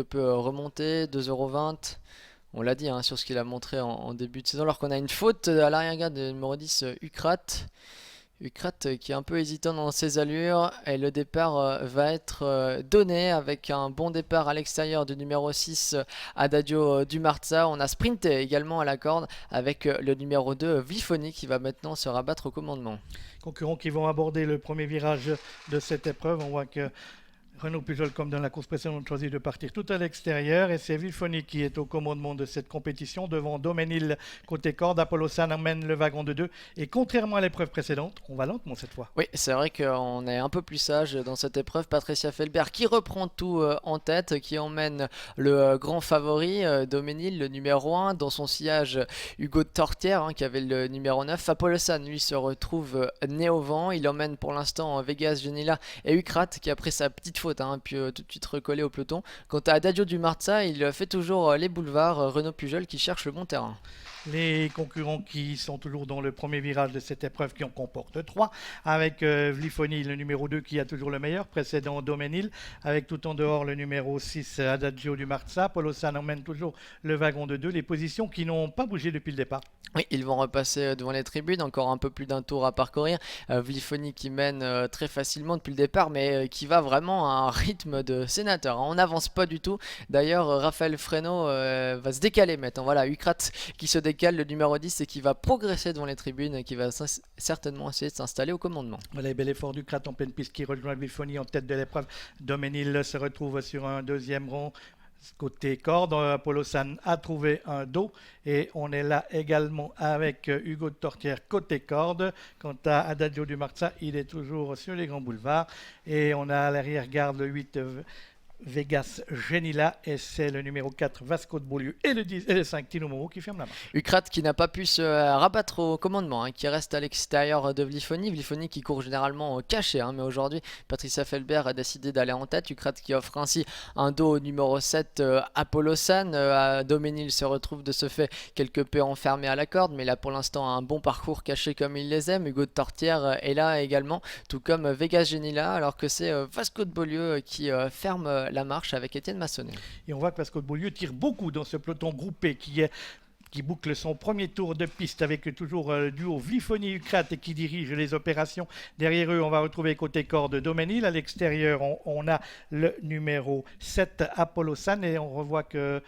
peut remonter, 2,20 €. On l'a dit hein, sur ce qu'il a montré en début de saison, alors qu'on a une faute à l'arrière-garde de numéro 10, Ukrat. Ukrat qui est un peu hésitant dans ses allures et le départ va être donné avec un bon départ à l'extérieur du numéro 6 Adagio Dumarza. On a sprinté également à la corde avec le numéro 2 Vifoni qui va maintenant se rabattre au commandement. Concurrents qui vont aborder le premier virage de cette épreuve. On voit que Renaud Pujol, comme dans la course précédente, choisit de partir tout à l'extérieur et c'est Vifoni qui est au commandement de cette compétition devant Doménil côté corde. Apollo San emmène le wagon de 2 et contrairement à l'épreuve précédente, on va lentement cette fois. Oui, c'est vrai qu'on est un peu plus sage dans cette épreuve. Patricia Felbert qui reprend tout en tête, qui emmène le grand favori, Doménil, le numéro 1, dans son sillage Hugo de Tortière, hein, qui avait le numéro 9. Apollo San, lui, se retrouve né au vent. Il emmène pour l'instant Vegas Genila et Ukrat, qui a pris sa petite faute, hein, puis tout de suite recollé au peloton. Quant à Adagio Dumarza, il fait toujours les boulevards. Renaud Pujol qui cherche le bon terrain. Les concurrents qui sont toujours dans le premier virage de cette épreuve qui en comporte 3, avec Vlifoni, le numéro 2 qui a toujours le meilleur, précédent Doménil, avec tout en dehors le numéro 6 Adagio Dumarza. Polo San emmène toujours le wagon de 2, les positions qui n'ont pas bougé depuis le départ. Oui, ils vont repasser devant les tribunes, encore un peu plus d'un tour à parcourir. Vlifoni qui mène très facilement depuis le départ, mais qui va vraiment à un rythme de sénateur, hein. On n'avance pas du tout. D'ailleurs, Raphaël Fresno va se décaler maintenant. Voilà, Ukrat qui se décale, le numéro 10, et qui va progresser devant les tribunes, et qui va certainement essayer de s'installer au commandement. Voilà, bel effort d'Ukrat en pleine piste qui rejoint Vlifoni en tête de l'épreuve. Doménil se retrouve sur un deuxième rang. Côté corde, Apollo San a trouvé un dos et on est là également avec Hugo de Tortière côté corde. Quant à Adagio Dumarza, il est toujours sur les grands boulevards et on a à l'arrière-garde le 8 Vegas Genila et c'est le numéro 4 Vasco de Beaulieu et le 10 et le 5 Tino Momo qui ferme la marche. Ukrat qui n'a pas pu se rabattre au commandement, hein, qui reste à l'extérieur de Vlifoni. Vlifoni qui court généralement caché, hein, mais aujourd'hui Patricia Felbert a décidé d'aller en tête. Ukrat qui offre ainsi un dos au numéro 7 Apollo San. Doménil se retrouve de ce fait quelque peu enfermé à la corde, mais il a pour l'instant un bon parcours caché comme il les aime. Hugo de Tortière est là également, tout comme Vegas Genila, alors que c'est Vasco de Beaulieu qui ferme la marche avec Étienne Massonnet. Et on voit que Vasco de Beaulieu tire beaucoup dans ce peloton groupé qui boucle son premier tour de piste avec toujours le duo Vlifoni-Ukrat qui dirige les opérations. Derrière eux, on va retrouver côté corde Doménil. À l'extérieur, on a le numéro 7 Apollo San et on revoit que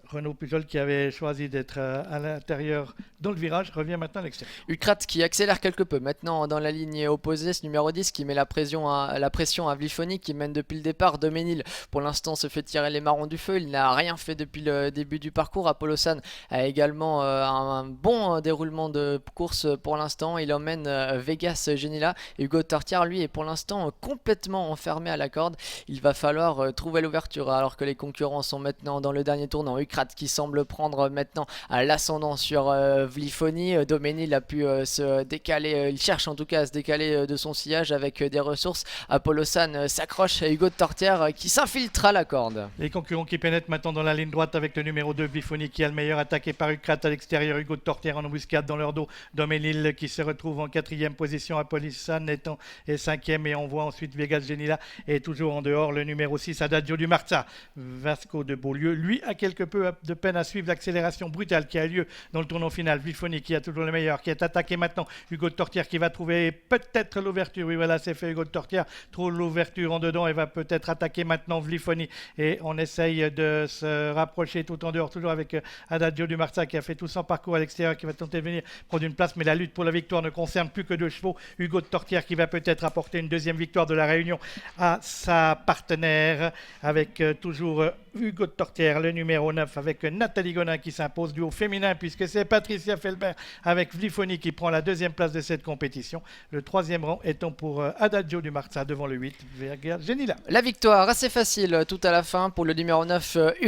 Renaud Pujol qui avait choisi d'être à l'intérieur dans le virage revient maintenant à l'extérieur. Ukrat qui accélère quelque peu maintenant dans la ligne opposée, ce numéro 10 qui met la pression à Vlifoni qui mène depuis le départ. Doménil pour l'instant se fait tirer les marrons du feu, il n'a rien fait depuis le début du parcours. Apollo San a également un bon déroulement de course pour l'instant, il emmène Vegas Genila. Hugo Tortière lui est pour l'instant complètement enfermé à la corde, il va falloir trouver l'ouverture alors que les concurrents sont maintenant dans le dernier tournant. Ukrat qui semble prendre maintenant l'ascendant sur Vlifoni. Doménil a pu se décaler, il cherche en tout cas à se décaler de son sillage avec des ressources. Apollo San s'accroche à Hugo de Tortière qui s'infiltre à la corde. Les concurrents qui pénètrent maintenant dans la ligne droite avec le numéro 2 Vlifoni qui a le meilleur, attaqué par Ukrat à l'extérieur. Hugo de Tortière en embuscade dans leur dos. Doménil qui se retrouve en 4e position. Apollo San est 5e et on voit ensuite Vegas Genila et toujours en dehors le numéro 6 Adagio Dumarza. Vasco de Beaulieu lui a quelque peu de peine à suivre l'accélération brutale qui a lieu dans le tournant final. Vlifoni qui a toujours le meilleur, qui est attaqué maintenant. Hugo de Tortière qui va trouver peut-être l'ouverture. Oui, voilà, c'est fait. Hugo de Tortière trouve l'ouverture en dedans et va peut-être attaquer maintenant Vlifoni. Et on essaye de se rapprocher tout en dehors, toujours avec Adagio Dumarza qui a fait tout son parcours à l'extérieur, qui va tenter de venir prendre une place. Mais la lutte pour la victoire ne concerne plus que 2 chevaux. Hugo de Tortière qui va peut-être apporter une deuxième victoire de la Réunion à sa partenaire avec toujours Hugo de Tortière, le numéro 9, avec Nathalie Gonin qui s'impose du haut féminin puisque c'est Patricia Felbert avec Vlifoni qui prend la 2e place de cette compétition. Le 3e rang étant pour Adagio Dumarza devant le 8 Vegas Genila. La victoire assez facile tout à la fin pour le numéro 9 Hugo